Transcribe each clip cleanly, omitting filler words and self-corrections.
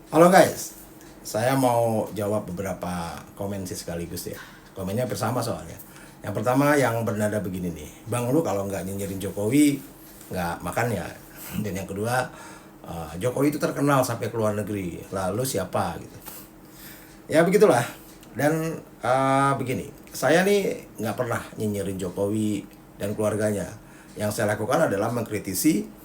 Halo guys, saya mau jawab beberapa komen sih sekaligus ya. Komennya bersama soalnya. Yang pertama yang bernada begini nih, Bang lu kalau nggak nyinyirin Jokowi nggak makan ya. Dan yang kedua, Jokowi itu terkenal sampai ke luar negeri, lalu siapa gitu. Ya begitulah. Dan begini, saya nih nggak pernah nyinyirin Jokowi dan keluarganya. Yang saya lakukan adalah mengkritisi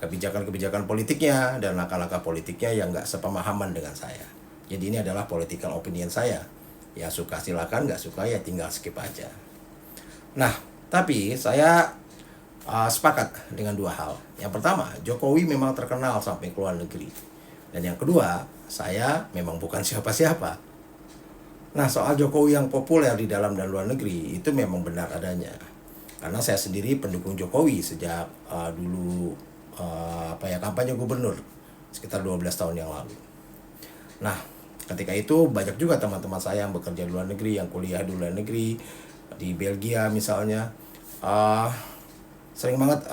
kebijakan-kebijakan politiknya dan langkah-langkah politiknya yang nggak sepemahaman dengan saya. Jadi ini adalah political opinion saya. Ya suka silakan, nggak suka ya tinggal skip aja. Nah, tapi saya sepakat dengan dua hal. Yang pertama, Jokowi memang terkenal sampai ke luar negeri. Dan yang kedua, saya memang bukan siapa-siapa. Nah, soal Jokowi yang populer di dalam dan luar negeri itu memang benar adanya. Karena saya sendiri pendukung Jokowi sejak dulu kampanye gubernur sekitar 12 tahun yang lalu. Nah, ketika itu banyak juga teman-teman saya yang bekerja di luar negeri, yang kuliah di luar negeri, di Belgia misalnya, uh, sering banget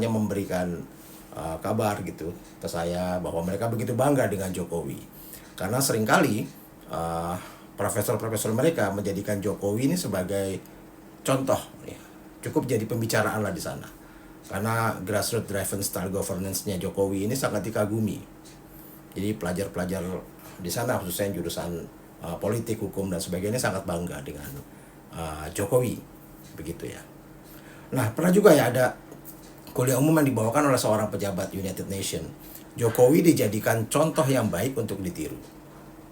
memberikan kabar gitu ke saya bahwa mereka begitu bangga dengan Jokowi. Karena seringkali uh, profesor-profesor mereka menjadikan Jokowi ini sebagai contoh, ya. Cukup jadi pembicaraan lah di sana. Karena grassroots driven style governance-nya Jokowi ini sangat dikagumi. Jadi pelajar-pelajar di sana khususnya jurusan politik, hukum dan sebagainya sangat bangga dengan Jokowi, begitu ya. Nah, pernah juga ya ada kuliah umum yang dibawakan oleh seorang pejabat United Nations. Jokowi dijadikan contoh yang baik untuk ditiru.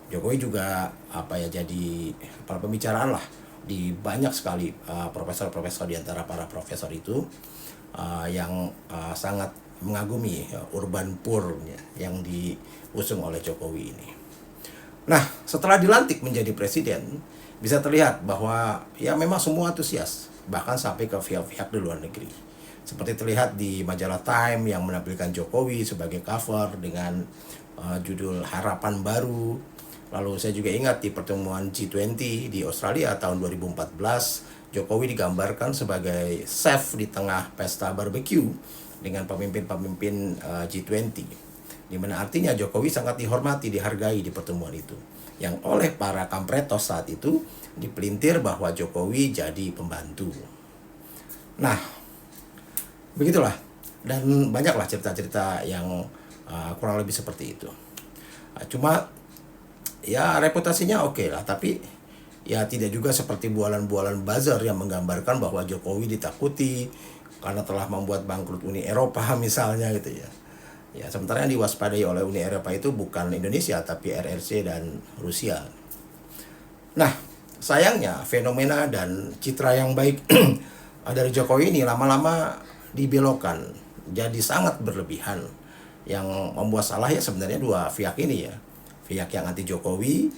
Jokowi juga jadi pembicaraan lah di banyak sekali profesor-profesor di antara para profesor itu yang sangat mengagumi urban poor ya, yang diusung oleh Jokowi ini. Nah, setelah dilantik menjadi presiden, bisa terlihat bahwa ya memang semua antusias, bahkan sampai ke pihak-pihak di luar negeri. Seperti terlihat di majalah Time yang menampilkan Jokowi sebagai cover dengan judul Harapan Baru. Lalu saya juga ingat di pertemuan G20 di Australia tahun 2014, Jokowi digambarkan sebagai chef di tengah pesta barbecue dengan pemimpin-pemimpin G20. Di mana artinya Jokowi sangat dihormati, dihargai di pertemuan itu. Yang oleh para kampretos saat itu dipelintir bahwa Jokowi jadi pembantu. Nah, begitulah. Dan banyaklah cerita-cerita yang kurang lebih seperti itu. Cuma ya reputasinya oke lah, tapi ya tidak juga seperti bualan-bualan buzzer yang menggambarkan bahwa Jokowi ditakuti karena telah membuat bangkrut Uni Eropa misalnya gitu ya. Ya, sementara yang diwaspadai oleh Uni Eropa itu bukan Indonesia tapi RRC dan Rusia. Nah, sayangnya fenomena dan citra yang baik dari Jokowi ini lama-lama dibelokkan jadi sangat berlebihan, yang membuat salah ya sebenarnya dua pihak ini ya. Pihak yang anti Jokowi,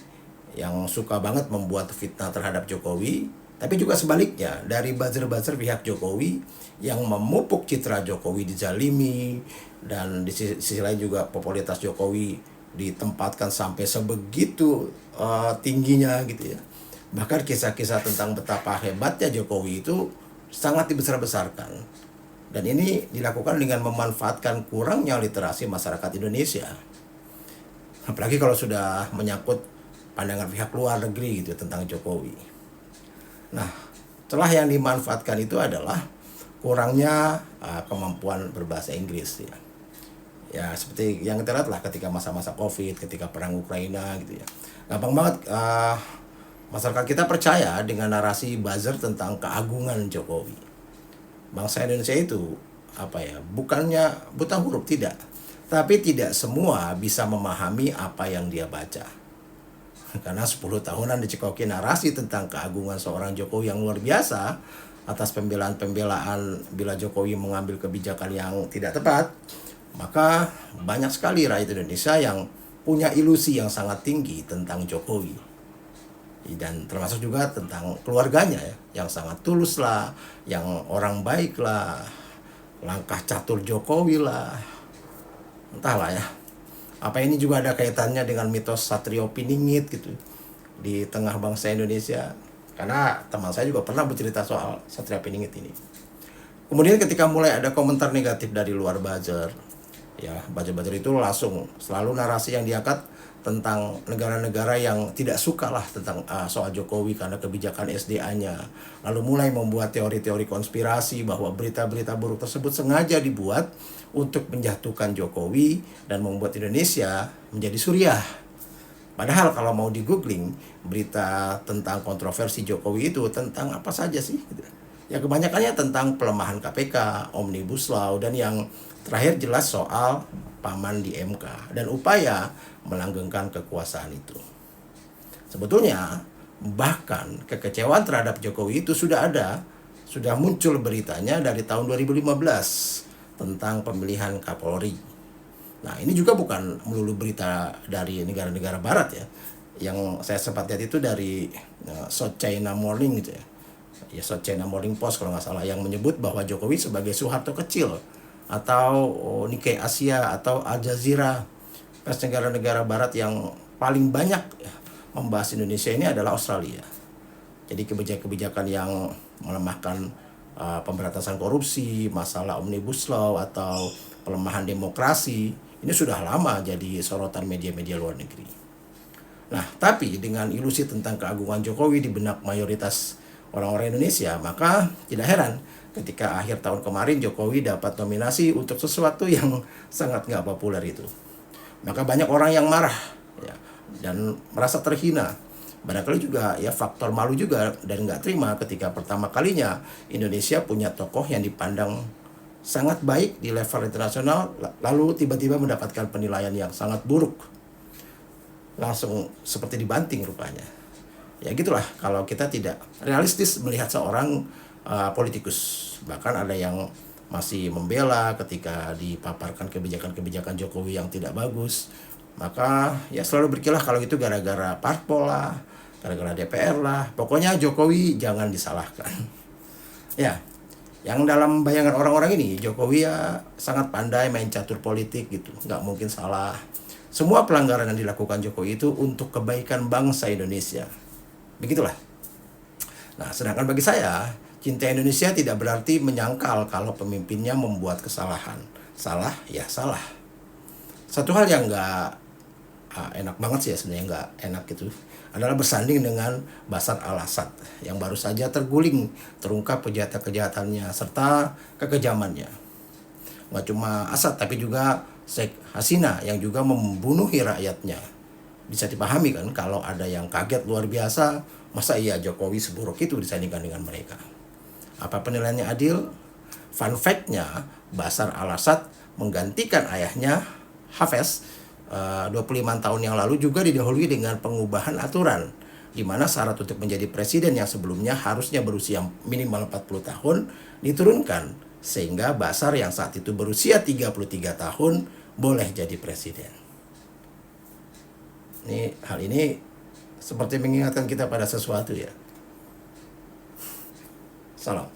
yang suka banget membuat fitnah terhadap Jokowi, tapi juga sebaliknya dari buzzer-buzzer pihak Jokowi yang memupuk citra Jokowi dizalimi, dan di sisi lain juga popularitas Jokowi ditempatkan sampai sebegitu tingginya gitu ya. Bahkan kisah-kisah tentang betapa hebatnya Jokowi itu sangat dibesar-besarkan. Dan ini dilakukan dengan memanfaatkan kurangnya literasi masyarakat Indonesia. Apalagi kalau sudah menyangkut pandangan pihak luar negeri gitu tentang Jokowi. Nah, celah yang dimanfaatkan itu adalah kurangnya kemampuan berbahasa Inggris ya. Ya seperti yang kita lihat lah ketika masa-masa Covid, ketika perang Ukraina gitu ya. Gampang banget masyarakat kita percaya dengan narasi buzzer tentang keagungan Jokowi. Bangsa Indonesia itu bukannya buta huruf, tidak, tapi tidak semua bisa memahami apa yang dia baca. Karena 10 tahunan dicekoki narasi tentang keagungan seorang Jokowi yang luar biasa atas pembelaan-pembelaan bila Jokowi mengambil kebijakan yang tidak tepat, maka banyak sekali rakyat Indonesia yang punya ilusi yang sangat tinggi tentang Jokowi. Dan termasuk juga tentang keluarganya ya, yang sangat tulus lah, yang orang baik lah, langkah catur Jokowi lah, entahlah ya. Apa ini juga ada kaitannya dengan mitos Satrio Piningit gitu di tengah bangsa Indonesia? Karena teman saya juga pernah bercerita soal Satrio Piningit ini. Kemudian ketika mulai ada komentar negatif dari luar buzzer, Ya, buzzer-buzzer itu langsung selalu narasi yang diangkat tentang negara-negara yang tidak suka lah tentang soal Jokowi karena kebijakan SDA-nya. Lalu mulai membuat teori-teori konspirasi bahwa berita-berita buruk tersebut sengaja dibuat untuk menjatuhkan Jokowi dan membuat Indonesia menjadi suriah. Padahal kalau mau di googling berita tentang kontroversi Jokowi itu tentang apa saja sih? Gitu. Ya kebanyakannya tentang pelemahan KPK, Omnibus Law, dan yang terakhir jelas soal paman di MK dan upaya melanggengkan kekuasaan itu. Sebetulnya bahkan kekecewaan terhadap Jokowi itu sudah muncul beritanya dari tahun 2015 tentang pemilihan Kapolri. Nah, ini juga bukan melulu berita dari negara-negara barat ya. Yang saya sempat lihat itu dari South China Morning gitu ya. Ya, South China Morning Post kalau nggak salah, yang menyebut bahwa Jokowi sebagai Soeharto kecil, atau Nikkei Asia atau Al Jazeera, pers negara-negara barat yang paling banyak membahas Indonesia ini adalah Australia. Jadi kebijakan-kebijakan yang melemahkan pemberantasan korupsi, masalah Omnibus Law atau pelemahan demokrasi, ini sudah lama jadi sorotan media-media luar negeri. Nah, tapi dengan ilusi tentang keagungan Jokowi di benak mayoritas orang-orang Indonesia, maka tidak heran ketika akhir tahun kemarin Jokowi dapat nominasi untuk sesuatu yang sangat nggak populer itu. Maka banyak orang yang marah ya, dan merasa terhina. Barangkali juga ya faktor malu juga dan nggak terima ketika pertama kalinya Indonesia punya tokoh yang dipandang sangat baik di level internasional, lalu tiba-tiba mendapatkan penilaian yang sangat buruk. Langsung seperti dibanting rupanya. Ya gitulah kalau kita tidak realistis melihat seorang politikus. Bahkan ada yang masih membela ketika dipaparkan kebijakan-kebijakan Jokowi yang tidak bagus. Maka ya selalu berkilah kalau itu gara-gara parpol lah, gara-gara DPR lah. Pokoknya Jokowi jangan disalahkan. Ya, yang dalam bayangan orang-orang ini Jokowi ya sangat pandai main catur politik gitu, nggak mungkin salah. Semua pelanggaran yang dilakukan Jokowi itu untuk kebaikan bangsa Indonesia. Begitulah. Nah, sedangkan bagi saya, cinta Indonesia tidak berarti menyangkal kalau pemimpinnya membuat kesalahan. Salah, ya salah. Satu hal yang nggak enak banget sih ya, sebenarnya nggak enak gitu, adalah bersanding dengan Bashar al-Assad yang baru saja terguling, terungkap kejahatan-kejahatannya serta kekejamannya. Nggak cuma Assad, tapi juga Sheikh Hasina yang juga membunuhi rakyatnya. Bisa dipahami kan kalau ada yang kaget luar biasa, masa iya Jokowi seburuk itu disandingkan dengan mereka. Apa penilaiannya adil? Fun fact-nya, Bashar al-Assad menggantikan ayahnya Hafez 25 tahun yang lalu juga didahului dengan pengubahan aturan, di mana syarat untuk menjadi presiden yang sebelumnya harusnya berusia minimal 40 tahun diturunkan, sehingga Bashar yang saat itu berusia 33 tahun boleh jadi presiden. Hal ini seperti mengingatkan kita pada sesuatu ya. Salam.